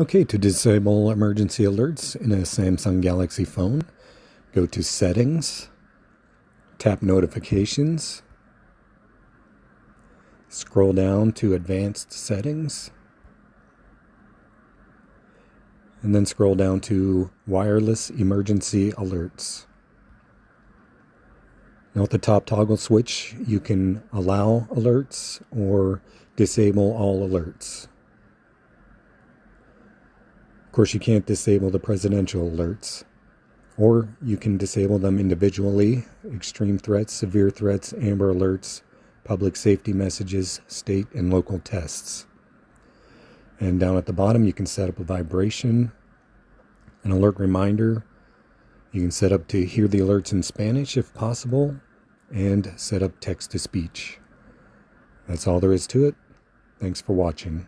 Okay, to disable emergency alerts in a Samsung Galaxy phone, go to Settings, tap Notifications, scroll down to Advanced Settings, and then scroll down to Wireless Emergency Alerts. Now with the top toggle switch, you can allow alerts or disable all alerts. Of course, you can't disable the presidential alerts, or you can disable them individually: extreme threats, severe threats, amber alerts, public safety messages, state and local tests. And down at the bottom, you can set up a vibration, an alert reminder. You can set up to hear the alerts in Spanish if possible, and set up text to speech. That's all there is to it. Thanks for watching.